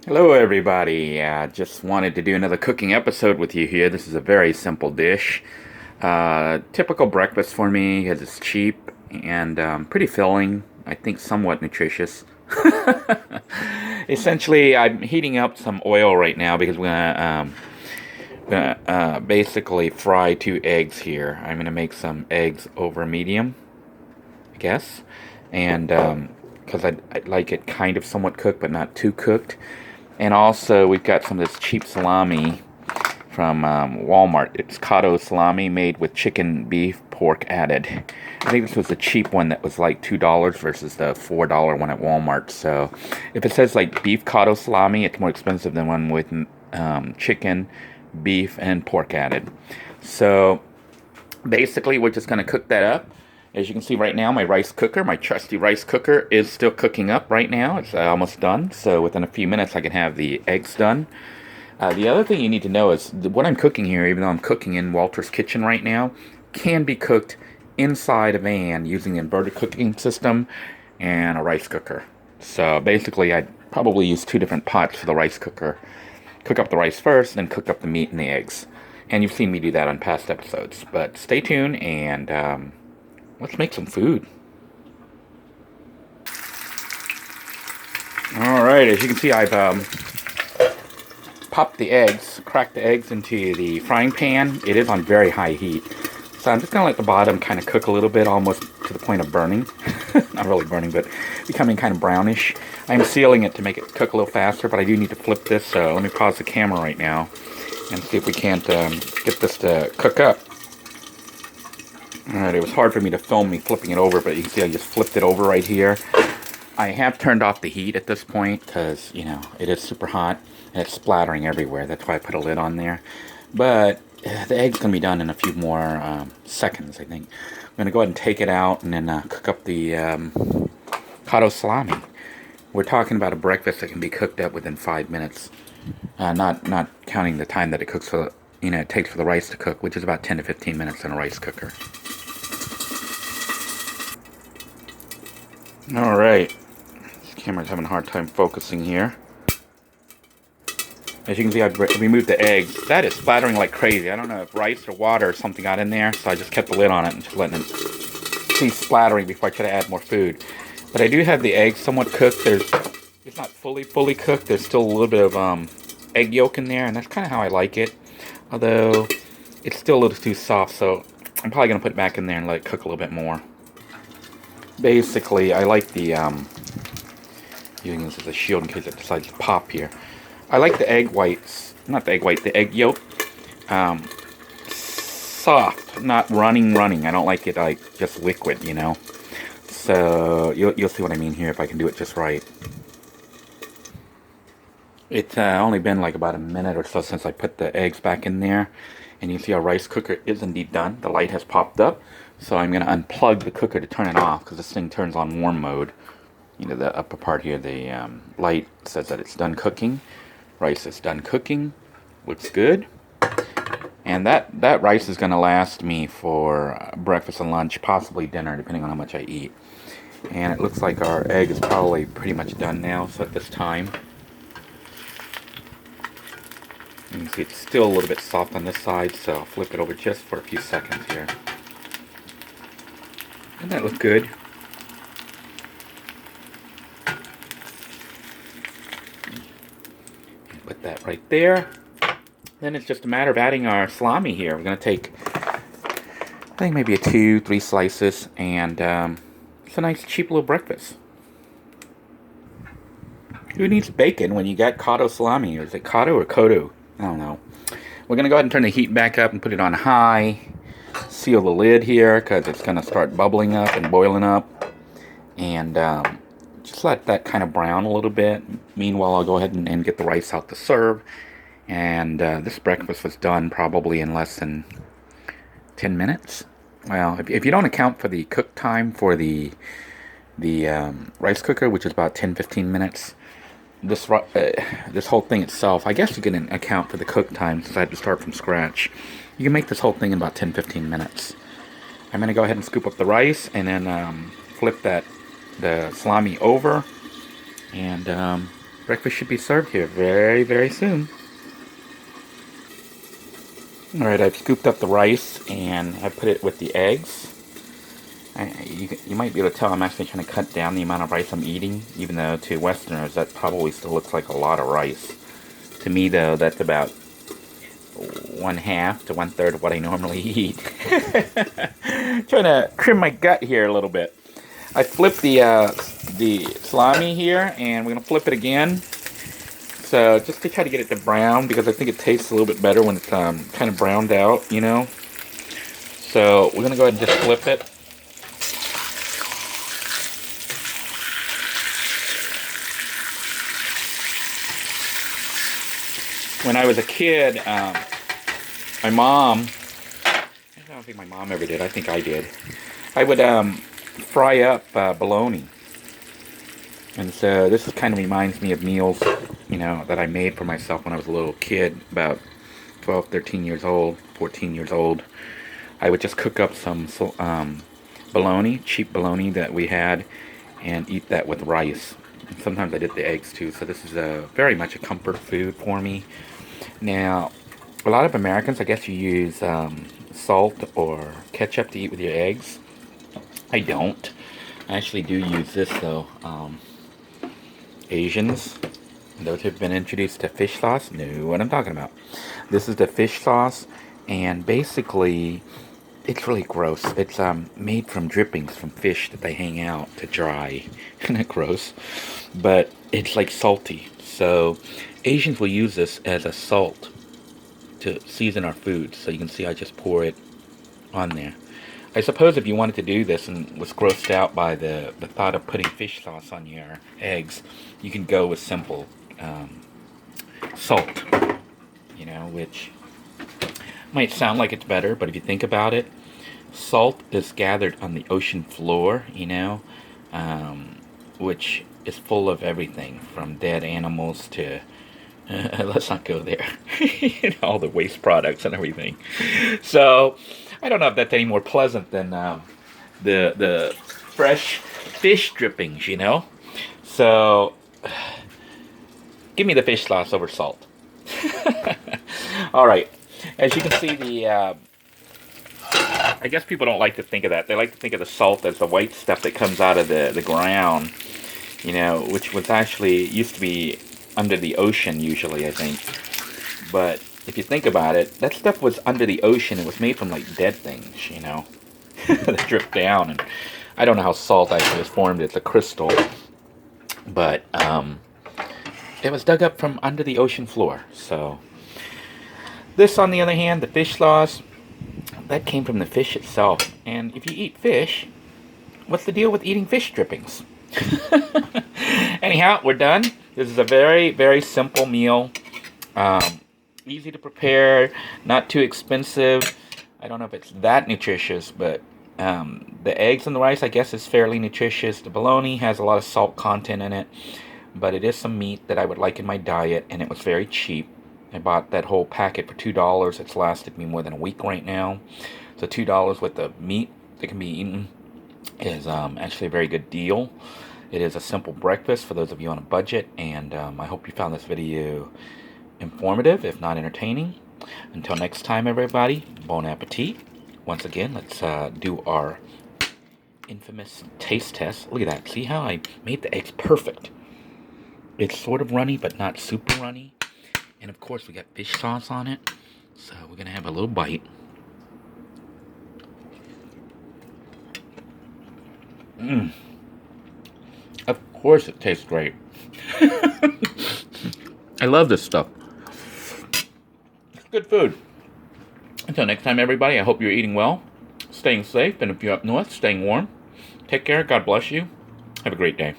Hello, everybody. Just wanted to do another cooking episode with you here. This is a very simple dish. Typical breakfast for me because it's cheap and pretty filling. I think somewhat nutritious. Essentially, I'm heating up some oil right now because we're gonna basically fry 2 eggs here. I'm gonna make some eggs over medium, I guess, and because I like it kind of somewhat cooked but not too cooked. And also, we've got some of this cheap salami from Walmart. It's Cotto salami made with chicken, beef, pork added. I think this was the cheap one that was like $2 versus the $4 one at Walmart. So, if it says like beef Cotto salami, it's more expensive than one with chicken, beef, and pork added. So, basically, we're just going to cook that up. As you can see right now, my rice cooker, my trusty rice cooker, is still cooking up right now. It's almost done, so within a few minutes I can have the eggs done. The other thing you need to know is what I'm cooking here, even though I'm cooking in Walter's kitchen right now, can be cooked inside a van using the inverted cooking system and a rice cooker. So basically, I'd probably use 2 different pots for the rice cooker. Cook up the rice first, then cook up the meat and the eggs. And you've seen me do that on past episodes. But stay tuned and let's make some food. Alright, as you can see, I've popped the eggs, cracked the eggs into the frying pan. It is on very high heat. So I'm just going to let the bottom kind of cook a little bit, almost to the point of burning. Not really burning, but becoming kind of brownish. I'm sealing it to make it cook a little faster, but I do need to flip this, so let me pause the camera right now and see if we can't get this to cook up. Alright, it was hard for me to film me flipping it over, but you can see I just flipped it over right here. I have turned off the heat at this point because, you know, it is super hot and it's splattering everywhere. That's why I put a lid on there. But the egg's going to be done in a few more seconds, I think. I'm going to go ahead and take it out and then cook up the cotto salami. We're talking about a breakfast that can be cooked up within 5 minutes. Not counting the time that it cooks for, it takes for the rice to cook, which is about 10 to 15 minutes in a rice cooker. Alright, this camera's having a hard time focusing here. As you can see, I've removed the eggs. That is splattering like crazy. I don't know if rice or water or something got in there, so I just kept the lid on it and just letting it cease splattering before I try to add more food. But I do have the eggs somewhat cooked. It's not fully cooked. There's still a little bit of egg yolk in there, and that's kind of how I like it. Although, it's still a little too soft, so I'm probably going to put it back in there and let it cook a little bit more. Basically, I like the, using this as a shield in case it decides to pop here. I like the egg whites, not the egg white, the egg yolk, soft, not running. I don't like it like just liquid, So, you'll see what I mean here if I can do it just right. It's only been like about a minute or so since I put the eggs back in there. And you see our rice cooker is indeed done. The light has popped up. So I'm going to unplug the cooker to turn it off because this thing turns on warm mode. The upper part here, the light says that it's done cooking. Rice is done cooking. Looks good. And that rice is going to last me for breakfast and lunch, possibly dinner, depending on how much I eat. And it looks like our egg is probably pretty much done now. So at this time, you can see it's still a little bit soft on this side, so I'll flip it over just for a few seconds here. Doesn't that look good? Put that right there. Then it's just a matter of adding our salami here. We're going to take, I think maybe 2-3 slices, and it's a nice cheap little breakfast. Who needs bacon when you got cotto salami? Or is it cotto or kodo? I don't know. We're going to go ahead and turn the heat back up and put it on high. Seal the lid here because it's going to start bubbling up and boiling up. And just let that kind of brown a little bit. Meanwhile, I'll go ahead and get the rice out to serve. And this breakfast was done probably in less than 10 minutes. Well, if you don't account for the cook time for the rice cooker, which is about 10-15 minutes, this whole thing itself, I guess you can account for the cook time since I had to start from scratch. You can make this whole thing in about 10-15 minutes. I'm going to go ahead and scoop up the rice and then flip the salami over and breakfast should be served here very, very soon. Alright, I've scooped up the rice and I put it with the eggs. You might be able to tell I'm actually trying to cut down the amount of rice I'm eating, even though to Westerners that probably still looks like a lot of rice. To me, though, that's about 1/2 to 1/3 of what I normally eat. Trying to trim my gut here a little bit. I flipped the salami here, and we're gonna flip it again. So just to try to get it to brown, because I think it tastes a little bit better when it's kind of browned out, you know. So we're gonna go ahead and just flip it. When I was a kid, my mom, I don't think my mom ever did, I think I did. I would fry up bologna. And so this kind of reminds me of meals, you know, that I made for myself when I was a little kid, about 12, 13 years old, 14 years old. I would just cook up some bologna, cheap bologna that we had, and eat that with rice. And sometimes I did the eggs too, so this is very much a comfort food for me. Now, a lot of Americans, I guess you use salt or ketchup to eat with your eggs. I don't. I actually do use this though. Asians, those who've been introduced to fish sauce, know what I'm talking about. This is the fish sauce, and basically, it's really gross. It's made from drippings from fish that they hang out to dry. Isn't that gross? But it's like salty. So Asians will use this as a salt to season our food. So you can see I just pour it on there. I suppose if you wanted to do this and was grossed out by the thought of putting fish sauce on your eggs, you can go with simple salt, you know, which might sound like it's better, but if you think about it, salt is gathered on the ocean floor, you know, which is full of everything from dead animals to let's not go there. You know, all the waste products and everything. So I don't know if that's any more pleasant than the fresh fish drippings, you know. So give me the fish sauce over salt. All right. As you can see, I guess people don't like to think of that. They like to think of the salt as the white stuff that comes out of the ground, you know, which was actually used to be under the ocean usually, I think. But if you think about it, that stuff was under the ocean. It was made from like dead things, you know, that dripped down. And I don't know how salt actually is formed. It's a crystal, but it was dug up from under the ocean floor. So this, on the other hand, the fish sauce, that came from the fish itself. And if you eat fish, what's the deal with eating fish drippings? Anyhow, we're done. This is a very, very simple meal. Easy to prepare, not too expensive. I don't know if it's that nutritious, but the eggs and the rice, I guess, is fairly nutritious. The bologna has a lot of salt content in it, but it is some meat that I would like in my diet, and it was very cheap. I bought that whole packet for $2. It's lasted me more than a week right now. So $2 with the meat that can be eaten is actually a very good deal. It is a simple breakfast for those of you on a budget, and I hope you found this video informative, if not entertaining. Until next time, everybody, bon appetit. Once again, let's do our infamous taste test. Look at that. See how I made the eggs perfect? It's sort of runny, but not super runny. And of course, we got fish sauce on it. So we're going to have a little bite. Mmm. Of course it tastes great. I love this stuff. It's good food. Until next time, everybody, I hope you're eating well, staying safe, and if you're up north, staying warm. Take care. God bless you. Have a great day.